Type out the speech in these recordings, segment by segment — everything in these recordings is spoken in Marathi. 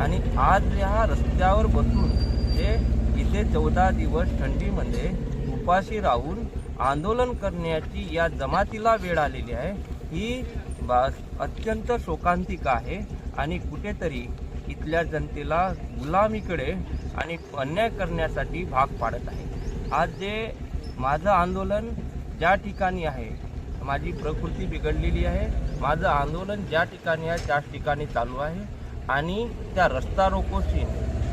आणि आज ह्या रस्त्यावर बसून जे इथे 14 दिवस थंडीमध्ये उपाशी राहून आंदोलन करण्याची या जमातीला वेळ आलेली आहे, ही अत्यंत शोकांतिक आहे आणि कुठेतरी इथल्या जनतेला गुलामीकडे आणि अन्याय करण्यासाठी भाग पाडत आहे। आज जे माझं आंदोलन ज्या ठिकाणी आहे, माझी प्रकृती बिघडलेली आहे, माझं आंदोलन ज्या ठिकाणी आहे त्याच ठिकाणी चालू आहे आणि त्या रस्ता रोकोशी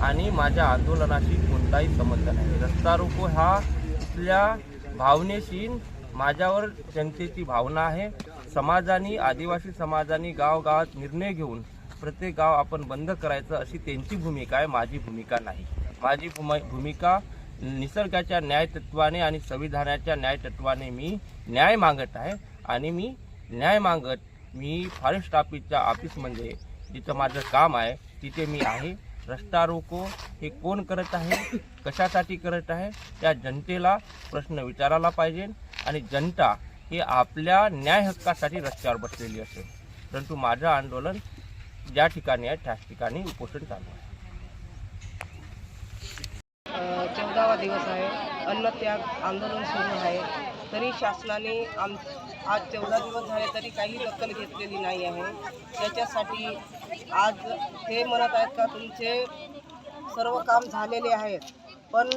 आणि माझ्या आंदोलनाशी कोणताही संबंध नाही। रस्ता रोको हा इथल्या भावनेशी माझ्यावर जनतेची भावना आहे। समाजाने, आदिवासी समाजाने गावगावात निर्णय घेऊन प्रत्येक गाव आपण बंद करायचं अशी त्यांची भूमिका आहे, माझी भूमिका नाही। माझी भूमिका निसर्गाच्या न्यायतत्वाने आणि संविधानाच्या न्यायतत्वाने मी न्याय मागत आहे आणि मी फॉरेस्ट ऑफिसच्या ऑफिसमध्ये जिथं माझं काम आहे तिथे मी आहे। रस्ता रोको हे कोण करत आहे, कशासाठी करत आहे, त्या जनतेला प्रश्न विचारायला पाहिजे आणि जनता ही आपल्या न्याय हक्कासाठी रस्त्यावर बसलेली असेल। परंतु माझं आंदोलन ज्या ठिकाणी आहे त्याच ठिकाणी उपोषण चालू आहे। 14वा दिवस आहे, अन्नत्याग आंदोलन सुरू आहे, तरी शासनाने आज 14 दिवस झाले तरी काही दखल घेतलेली नाही आहे। त्याच्यासाठी आज ते म्हणत आहेत का तुमचे सर्व काम झालेले आहेत, पण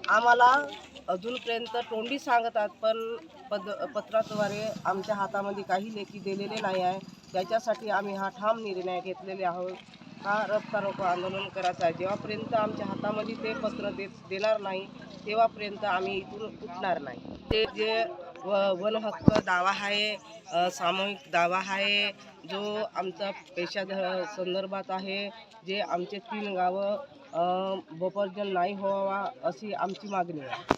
आम्हाला अजूनपर्यंत तोंडी सांगतात, पण पत्राद्वारे आमच्या हातामध्ये काही लेखी दिलेले नाही आहे। त्याच्यासाठी आम्ही हा ठाम निर्णय घेतलेले आहोत का रस्ता रोको आंदोलन करायचं आहे। जेव्हापर्यंत आमच्या हातामध्ये ते पत्र देणार नाही तेव्हापर्यंत आम्ही इथून उठणार नाही। ते जे वन हक्क दावा आहे, सामूहिक दावा आहे, जो आमचा पेशा संदर्भात आहे, जे आमचे 3 गावं बपर्जन नाही व्हावा अशी आमची मागणी आहे।